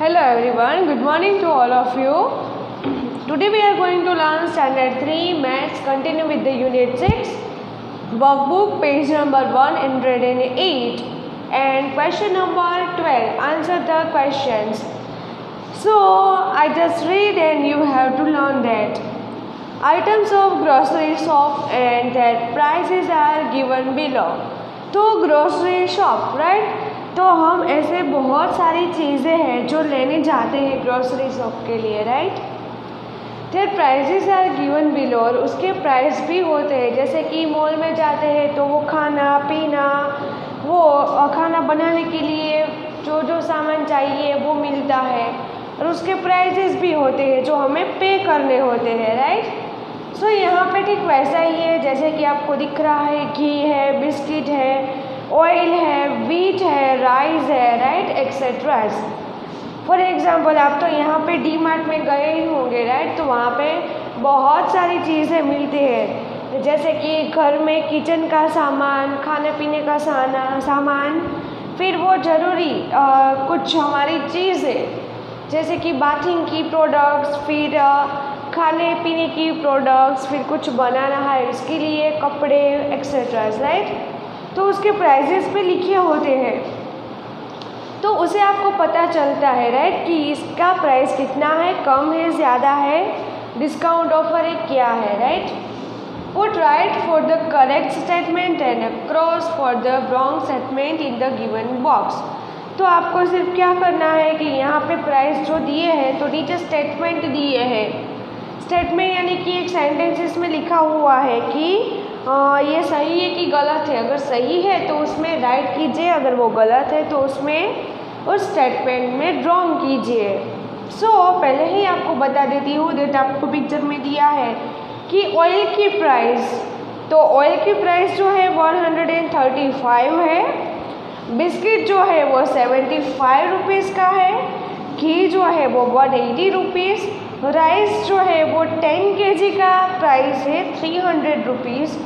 Hello everyone, good morning to all of you. Today we are going to learn Standard 3 Maths, continue with the Unit 6, workbook page number 108 and question number 12. Answer the questions. So I just read and you have to learn that. Items of grocery shop and their prices are given below. तो grocery shop right, तो हम ऐसे बहुत सारी चीज़ें हैं जो लेने जाते हैं ग्रोसरी शॉप के लिए right. There prices are given below, और उसके प्राइस भी होते हैं. जैसे कि मॉल में जाते हैं तो वो खाना पीना, वो खाना बनाने के लिए जो जो सामान चाहिए वो मिलता है, और उसके प्राइसेस भी होते हैं जो हमें पे करने होते हैं राइट. सो यहाँ पे ठीक वैसा ही है जैसे कि आपको दिख रहा है. घी है, बिस्किट है, ऑयल है, वीट है, राइस है राइट, एक्सेट्रा. फॉर एग्जांपल आप तो यहाँ पे डी मार्ट में गए ही होंगे राइट, तो वहाँ पे बहुत सारी चीज़ें मिलती है जैसे कि घर में किचन का सामान, खाने पीने का सामान, फिर वो ज़रूरी कुछ हमारी चीज़ें जैसे कि बाथिंग की प्रोडक्ट्स, फिर खाने पीने की प्रोडक्ट्स, फिर कुछ बनाना है इसके लिए कपड़े एक्सेट्रा राइट. तो उसके प्राइजेस पे लिखे होते हैं, तो उसे आपको पता चलता है राइट कि इसका प्राइस कितना है, कम है, ज़्यादा है, डिस्काउंट ऑफर है, क्या है right. Put right for the correct statement and cross for the wrong statement in the given box. तो आपको सिर्फ क्या करना है कि यहाँ पे प्राइस जो दिए हैं तो नीचे स्टेटमेंट दिए हैं. स्टेटमेंट यानी कि एक सेंटेंसेस में लिखा हुआ है कि ये सही है कि गलत है. अगर सही है तो उसमें राइट कीजिए, अगर वो गलत है तो उसमें उस स्टेटमेंट में रॉन्ग कीजिए. सो पहले ही आपको बता देती हूँ दैट आपको पिक्चर में दिया है कि ऑयल की प्राइस, तो ऑयल की प्राइस जो है 135 है, बिस्किट जो है वो 75 रुपीज़ का है, घी जो है वो 180 रुपीज़, राइस जो है वो 10 kg का प्राइस है 300 रुपीज़,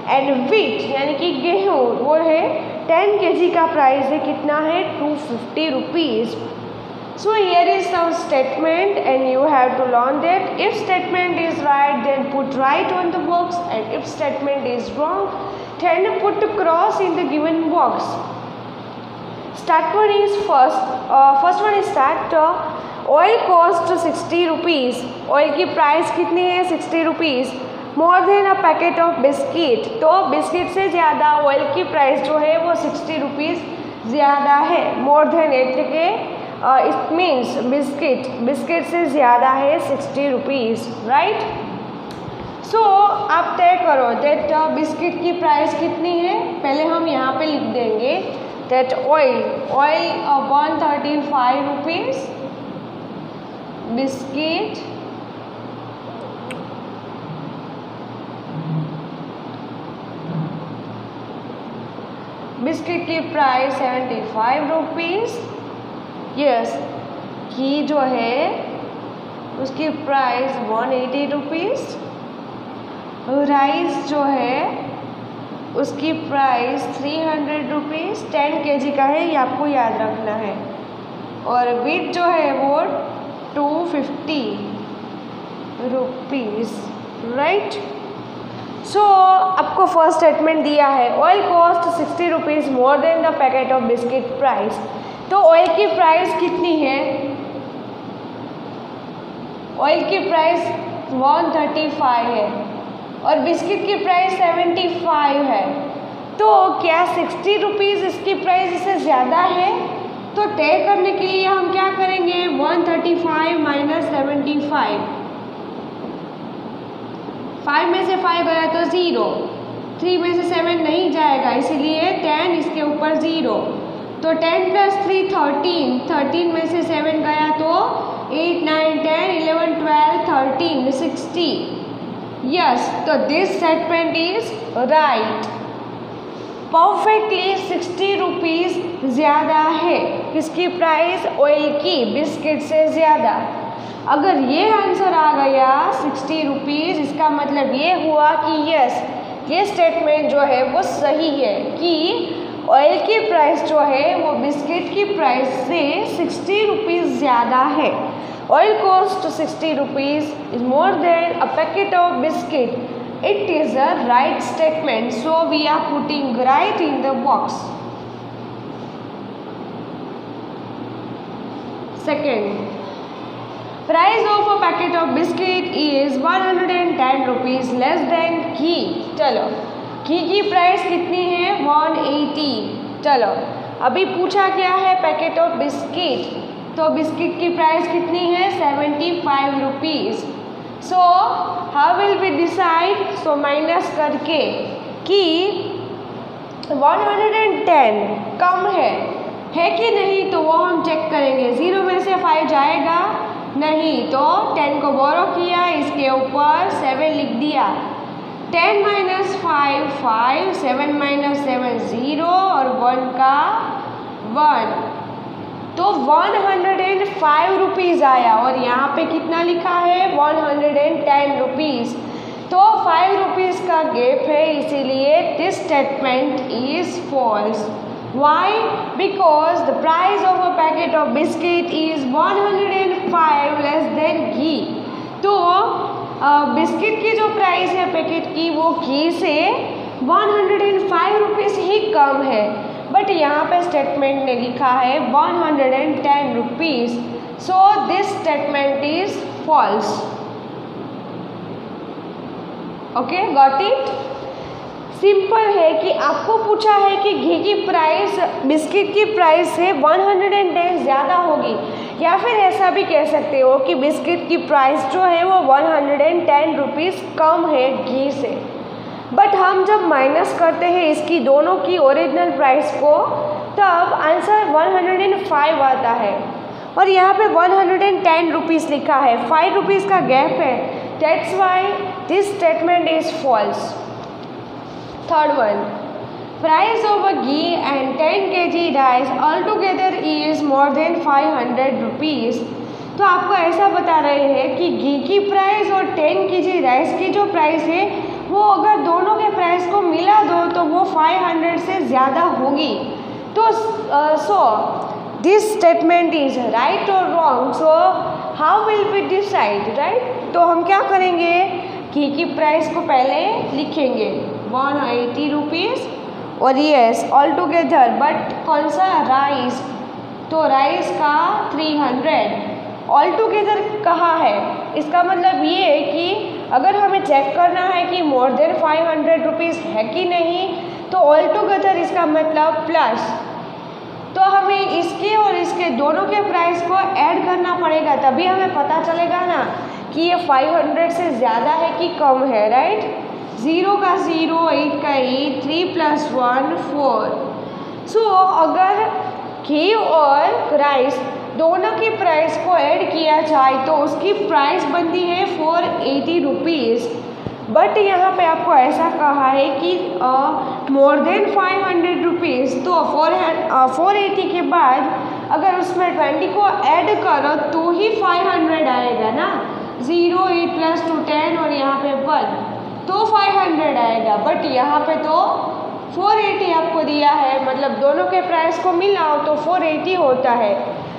एंड वीट यानी कि गेहूँ वो है 10 kg का प्राइस है कितना है 250 rupees. So here is some statement and you have to learn that if statement is right then put right on the box, and if statement is wrong then put cross in the given box. Start one is first one is start. Oil cost 60 rupees. Oil की price कितनी है 60 rupees. More than a packet of biscuit, तो biscuit से ज़्यादा oil की price जो है वो 60 रुपीज़ ज़्यादा है. मोर देन इट के इट मीन्स बिस्किट से ज़्यादा है 60 रुपीज़ राइट. सो आप तय करो दैट बिस्किट की प्राइस कितनी है. पहले हम यहाँ पे लिख देंगे दैट ऑयल 135 रुपीज़, बिस्किट की प्राइस 75 रुपीज़. यस, घी जो है उसकी प्राइस 180 रुपीज़, राइस जो है उसकी प्राइस 300 रुपीज़, 10 kg का है, ये आपको याद रखना है, और वीट जो है वो 250 रुपीज़ राइट. सो आपको फर्स्ट स्टेटमेंट दिया है oil cost 60 rupees more than the packet of biscuit price. तो ऑयल की प्राइस कितनी है, ऑयल की प्राइस 135 है और बिस्किट की प्राइस 75 है. तो क्या 60 रुपीज़ इसकी प्राइस इससे ज़्यादा है. तो तय करने के लिए हम क्या करेंगे 135 माइनस 75, 5 में से 5 गया तो 0, 3 में से 7 नहीं जाएगा इसीलिए 10 इसके ऊपर 0, तो 10 प्लस 3 13, 13 में से 7 गया तो 8 9 10 11 12 13 60. यस, तो this statement is right. Perfectly 60 rupees ज़्यादा है किसकी प्राइस, ऑयल की, बिस्किट से ज़्यादा. अगर ये आंसर आ गया 60 रुपीज़, इसका मतलब ये हुआ कि यस ये स्टेटमेंट जो है वो सही है कि ऑयल की प्राइस जो है वो बिस्किट की प्राइस से 60 रुपीज़ ज़्यादा है। Oil cost 60 rupees is more than a packet of biscuit. It is a right statement, so we are putting right in the box. Second, price of a packet of biscuit is 110 rupees less than ghee. चलो, घी की price कितनी है? 180। चलो, अभी पूछा क्या है? पैकेट ऑफ बिस्किट, तो बिस्किट की प्राइस कितनी है? 75 rupees. So how will we decide? So minus करके कि 110 कम है कि नहीं, तो वो हम चेक करेंगे। 0 में से 5 जाएगा नहीं, तो 10 को बोरो किया, इसके ऊपर 7 लिख दिया। 10 माइनस 5 5, 7 माइनस 7 0 और 1 का 1, तो 105 रुपीज़ आया। और यहाँ पे कितना लिखा है? 110 रुपीज़। तो 5 रुपीज़ का गैप है, इसीलिए this statement is false. Why? Because the price of a packet of biscuit is 105 less than घी। तो बिस्किट की जो प्राइस है पैकेट की, वो घी से 105 रुपीज़ ही कम है। बट यहाँ पे स्टेटमेंट ने लिखा है 110 rupees, so this statement is false. Okay, got it? Simple है कि आपको पूछा है कि घी की प्राइस बिस्किट की प्राइस से 110 ज़्यादा होगी, या फिर ऐसा भी कह सकते हो कि बिस्किट की प्राइस जो है वो 110 रुपीज़ कम है घी से। बट हम जब माइनस करते हैं इसकी दोनों की ओरिजिनल प्राइस को, तब आंसर 105 आता है। और यहाँ पे 110 रुपीज़ लिखा है, 5 रुपीज़ का गैप है। That's why this statement is false. Third one, price of a ghee and 10 kg rice altogether is more than 500 rupees। तो आपको ऐसा बता रहे हैं कि घी की प्राइस और 10 kg राइस की जो प्राइस है वो अगर दोनों के प्राइस को मिला दो तो वो 500 से ज़्यादा होगी। तो so this statement is right और wrong. So how will we decide, right? तो हम क्या करेंगे? घी की प्राइस को पहले लिखेंगे 180 रुपीज़, और यस ऑल टुगेदर, बट कौन सा? राइस, तो राइस का 300 ऑल टुगेदर कहाँ है? इसका मतलब ये है कि अगर हमें चेक करना है कि मोर देन 500 रुपीज़ है कि नहीं, तो ऑल टुगेदर इसका मतलब प्लस। तो हमें इसके और इसके दोनों के प्राइस को ऐड करना पड़ेगा, तभी हमें पता चलेगा ना कि ये 500 से ज़्यादा है कि कम है, राइट? 0 का 0, 8 का 8, 3 + 1 4। सो अगर घी और राइस दोनों की प्राइस को ऐड किया जाए तो उसकी प्राइस बनती है 480 रुपीज़। बट यहाँ पे आपको ऐसा कहा है कि मोर देन 500 रुपीज़, तो 480 के बाद अगर उसमें 20 को ऐड करो तो ही 500 आएगा ना। 0, 8 + 2 10 और यहाँ पे 1, तो 500 आएगा। बट यहाँ पे तो 480 आपको दिया है, मतलब दोनों के प्राइस को मिलाओ तो 480 होता है।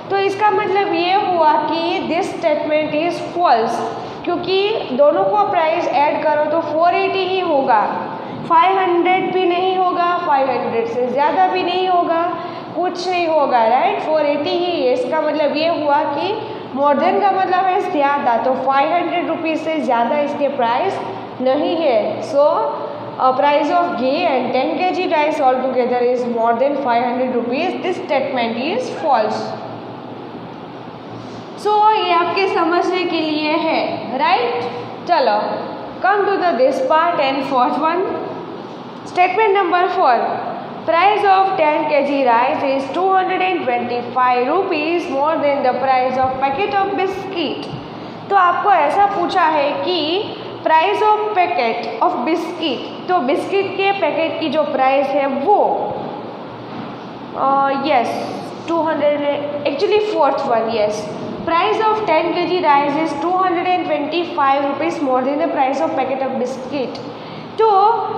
तो इसका मतलब ये हुआ कि दिस स्टेटमेंट इज़ फॉल्स, क्योंकि दोनों को प्राइस ऐड करो तो 480 ही होगा, 500 भी नहीं होगा, 500 से ज़्यादा भी नहीं होगा, कुछ नहीं होगा, राइट? 480 ही है। इसका मतलब ये हुआ कि मोर देन का मतलब है ज़्यादा, तो 500 रुपीज़ से ज़्यादा इसके प्राइस नहीं है। So price of ghee and 10 kg rice all together is more than 500 rupees. This statement is false. So ये आपके समझने के लिए है, राइट? चलो, come to the this part and first one. Statement number 4, price of 10 kg rice is 225 rupees more than the price of packet of biscuit. तो आपको ऐसा पूछा है कि price of packet of biscuit, तो बिस्किट के packet की जो प्राइस है वो yes 200, actually fourth one, yes, price of 10 kg rice is 225 rupees more than the price of packet of biscuit. तो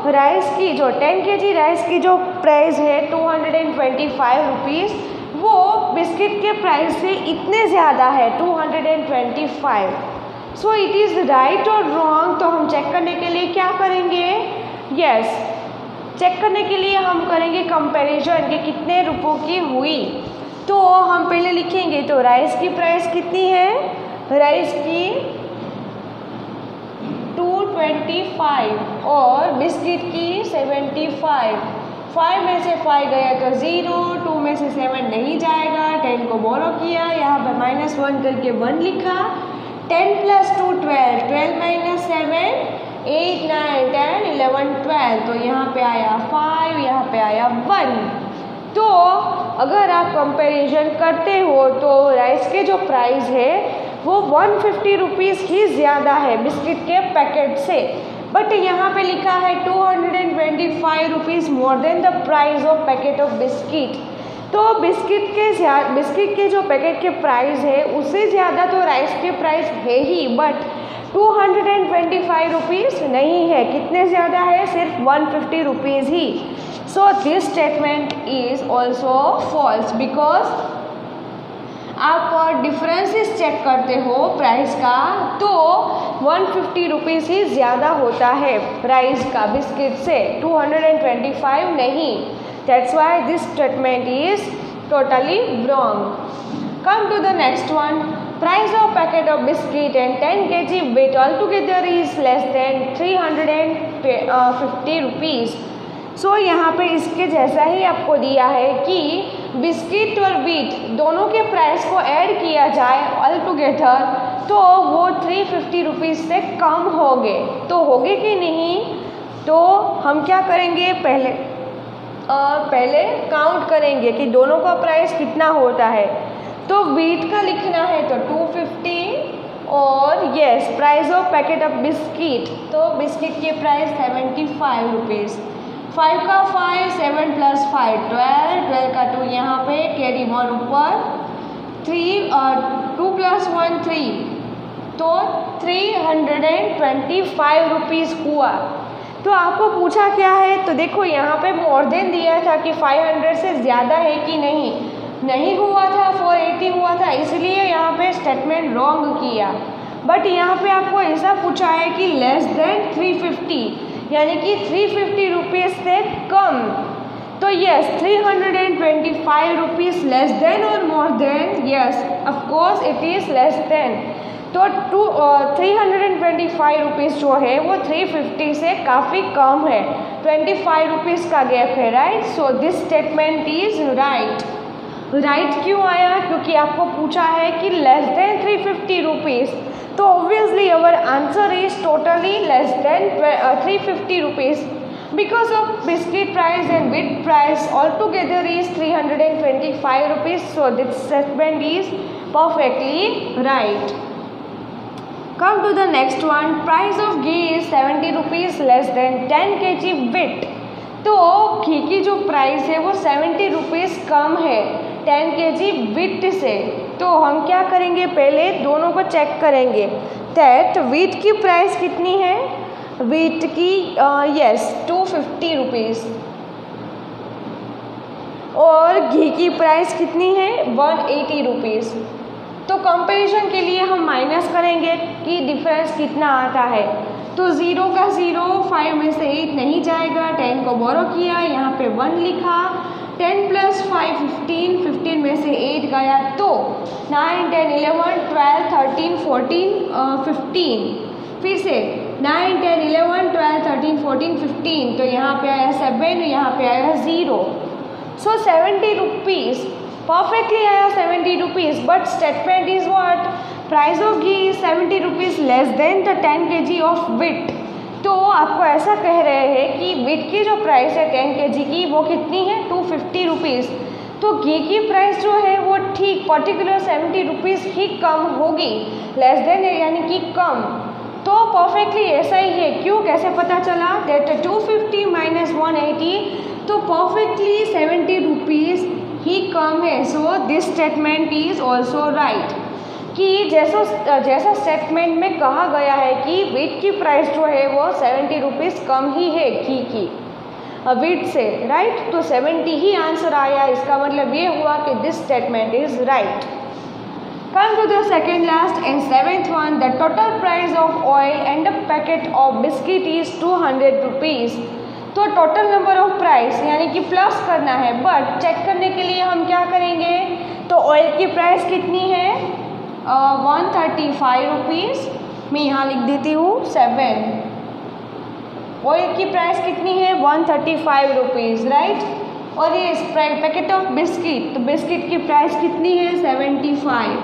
राइस की जो 10 kg राइस की जो प्राइस है 225 रुपीज़, वो बिस्किट के प्राइस से इतने ज़्यादा है 225। सो इट इज़ राइट और रॉन्ग? तो हम चेक करने के लिए क्या करेंगे? यस, चेक करने के लिए हम करेंगे कंपैरिजन कि कितने रुपयों की हुई। तो हम पहले लिखेंगे, तो राइस की प्राइस कितनी है? राइस की 225 और बिस्किट की 75। 5 में से 5 गया तो 0, 2 में से 7 नहीं जाएगा, 10 को बोरो किया, यहाँ पर -1 करके 1 लिखा। 10 + 2 12, 12 - 7 8 9 10 11 12, तो यहाँ पे आया 5, यहाँ पे आया 1। तो अगर आप कंपैरिजन करते हो तो राइस के जो प्राइस है वो 150 रुपीज़ ही ज़्यादा है बिस्किट के पैकेट से, बट यहाँ पे लिखा है 225 rupees more than the price of packet of biscuit. तो बिस्किट के जो पैकेट के प्राइस है उससे ज़्यादा तो राइस के प्राइस है ही, बट 225 रुपीज़ नहीं है। कितने ज़्यादा है? सिर्फ 150 रुपीज़ ही। So this statement is also false, because आप डिफरेंसेस चेक करते हो प्राइस का तो 150 रुपीज़ ही ज़्यादा होता है प्राइस का बिस्किट से, 225 नहीं। That's why this statement is totally wrong. Come to the next one. Price of packet of biscuit and 10 kg weight altogether is less than 350 rupees. सो यहाँ पे इसके जैसा ही आपको दिया है कि बिस्किट और व्हीट दोनों के प्राइस को ऐड किया जाए ऑल टुगेदर तो वो 350 रुपीज़ से कम होंगे। तो होंगे कि नहीं? तो हम क्या करेंगे? पहले काउंट करेंगे कि दोनों का प्राइस कितना होता है। तो व्हीट का लिखना है तो 250 और yes price of packet of biscuit, तो बिस्किट की प्राइस 75 रुपीज़। 5 का 5, 7 + 5 12, 12 का 2 यहाँ पे कैरी मोर ऊपर 3 और 2 + 1 3, तो 325 रुपीज़ हुआ। तो आपको पूछा क्या है? तो देखो यहाँ पे मोर देन दिया था कि 500 से ज़्यादा है कि नहीं हुआ था, 480 हुआ था, इसलिए यहाँ पे स्टेटमेंट रॉन्ग किया। बट यहाँ पे आपको ऐसा पूछा है कि लेस देन 350, यानी कि 350 रुपीज़ से कम। तो यस 325 रुपीज़ लेस देन और more than? Yes of course it is less than. तो 325 रुपीज़ जो है वो 350 से काफ़ी कम है, 25 रुपीज़ का गैप है, right? So this statement is right. Right क्यों आया? क्योंकि आपको पूछा है कि लेस देन 350 रुपीज़, तो obviously our answer is totally less than 350 rupees because of biscuit price and wheat price all together is 325 rupees. So this statement is perfectly right. Come to the next one. Price of ghee is 70 rupees less than 10 kg wheat. तो घी की जो price है वो 70 rupees कम है 10 kg wheat से। तो हम क्या करेंगे? पहले दोनों को चेक करेंगे। दैट व्हीट की प्राइस कितनी है? व्हीट की यस 250 रुपीज़ और घी की प्राइस कितनी है? 180 रुपीज़। तो कंपैरिजन के लिए हम माइनस करेंगे कि डिफरेंस कितना आता है। तो 0 का 0, 5 में से 8 नहीं जाएगा, 10 को बोरो किया, यहाँ पे 1 लिखा। 10 + 5 15, 15 में से 8 गया तो 9 10 11 12 13 14 15, फिर से 9 10 11 12 13 14 15, तो यहाँ पे आया 7, यहाँ पे आया 0। सो 70 रुपीज़ परफेक्टली आया 70 rupees, but statement is what? Price of ghee is 70 rupees less then the 10 kg of wheat. तो आपको ऐसा कह रहे हैं कि व्हीट की जो प्राइस है 10 kg की वो कितनी है? 250 रुपीज़। तो घी की प्राइस जो है वो ठीक पर्टिकुलर 70 रुपीज़ ही कम होगी, लेस देन यानी कि कम। तो परफेक्टली ऐसा ही है। क्यों? कैसे पता चला? दैट 250 - 180, तो परफेक्टली 70 रुपीज़ ही कम है। सो this statement is also right. कि जैसा स्टेटमेंट में कहा गया है कि वीट की प्राइस जो है वो 70 रुपीज़ कम ही है घी की वीट से, राइट। तो 70 ही आंसर आया, इसका मतलब ये हुआ कि this statement is right. Come to the second last and seventh one. The total price of oil and a packet of biscuit is 200 rupees. तो टोटल नंबर ऑफ प्राइस यानी कि प्लस करना है, बट चेक करने के लिए हम क्या करेंगे, तो ऑयल की प्राइस कितनी है 135 रुपीज़, मैं यहाँ लिख देती हूँ 7। ऑयल की प्राइस कितनी है 135 रुपीज़, राइट। और ये पैकेट ऑफ बिस्किट, तो बिस्किट की प्राइस कितनी है 75।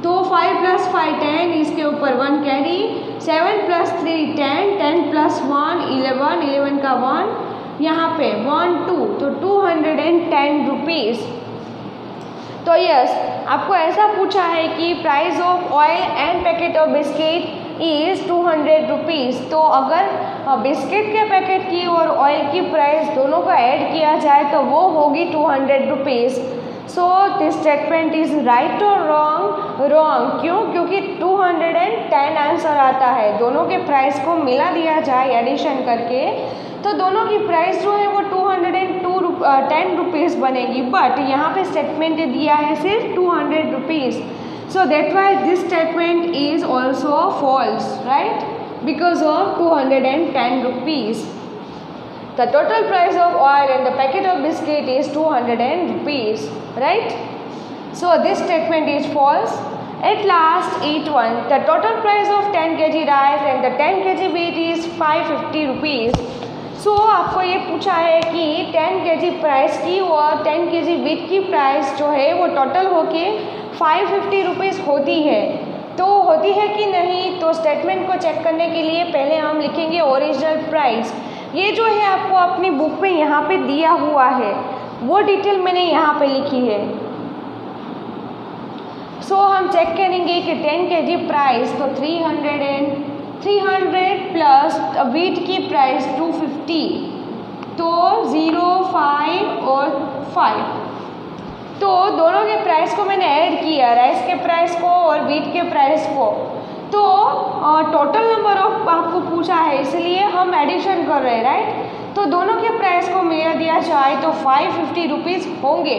तो 5 + 5 10, इसके ऊपर 1 कैरी, 7 + 3 10, 10 + 1 11, 11 का 1 यहाँ पे 1 2, तो 210 रुपीज़। तो यस, आपको ऐसा पूछा है कि price of oil end packet of biscuit is 200 rupees. तो अगर बिस्किट के पैकेट की और ऑयल की प्राइस दोनों का ऐड किया जाए तो वो होगी 200 rupees. So this statement is right और रॉन्ग? रॉन्ग। क्यों? क्योंकि 210 आंसर आता है, दोनों के प्राइस को मिला दिया जाए एडिशन करके तो दोनों की प्राइस जो है वो 210 रुपीज़ बनेगी, बट यहाँ पे स्टेटमेंट दिया है सिर्फ 200 rupees. So that why this statement is also false, right, because of 210 rupees. The total price of oil and the packet of biscuit is 200 rupees, right? So this statement is false. At last, 8-1. The total price of 10 kg rice and the 10 kg wheat is 550 rupees. So आपको ये पूछा है कि 10 kg price की और 10 kg wheat की price जो है वो टोटल होके 550 रुपीज़ होती है। तो होती है कि नहीं, तो स्टेटमेंट को चेक करने के लिए पहले हम लिखेंगे ओरिजिनल प्राइस। ये जो है आपको अपनी बुक में यहाँ पे दिया हुआ है, वो डिटेल मैंने यहाँ पे लिखी है। सो हम चेक करेंगे कि 10 kg प्राइस तो 300 प्लस वीट की प्राइस 250, तो 0 5 और 5, तो दोनों के प्राइस को मैंने ऐड किया, राइस के प्राइस को और वीट के प्राइस को। तो टोटल नंबर ऑफ आपको पूछा है इसलिए हम एडिशन कर रहे हैं, राइट। तो दोनों के प्राइस को मिला दिया जाए तो 550 रुपीज़ होंगे।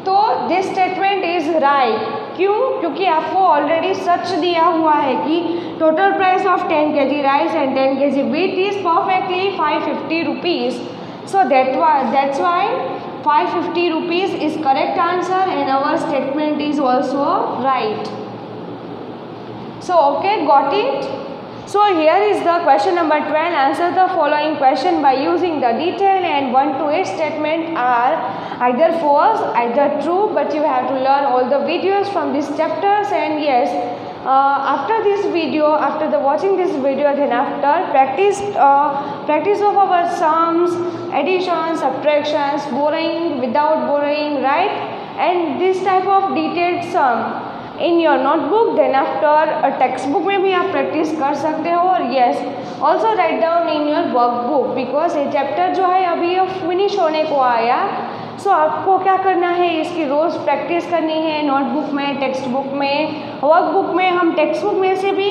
तो दिस स्टेटमेंट इज़ राइट। क्यों? क्योंकि आपको ऑलरेडी सच दिया हुआ है कि total price of 10 kg rice and 10 kg wheat is perfectly 550 rupees. So that's why 550 rupees is correct answer and our statement is also right. So okay, got it? So here is the question number 12. Answer the following question by using the detail and 1 to 8 statement are either false, either true, but you have to learn all the videos from these chapters. And yes, after this video, after watching this video, then after practice of our sums, addition, subtractions, borrowing, without borrowing, right, and this type of detailed sum in your notebook, then after text book में भी आप practice कर सकते हो। और yes, also write down in your workbook, because ये chapter जो है अभी ये फिनिश होने को आया। सो आपको क्या करना है, इसकी रोज़ प्रैक्टिस करनी है नोटबुक में, टेक्स्ट बुक में, वर्कबुक में। हम टेक्स्ट बुक में से भी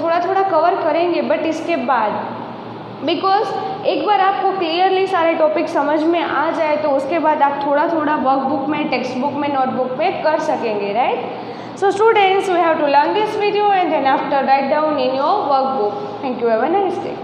थोड़ा थोड़ा कवर करेंगे, बट इसके बाद बिकॉज एक बार आपको क्लियरली सारे टॉपिक समझ में आ जाए तो उसके बाद आप थोड़ा थोड़ा वर्कबुक में, टेक्स्ट बुक में, नोटबुक में कर सकेंगे, right. So students, we have to learn this video and then after write down in your workbook. Thank you. Have a nice day.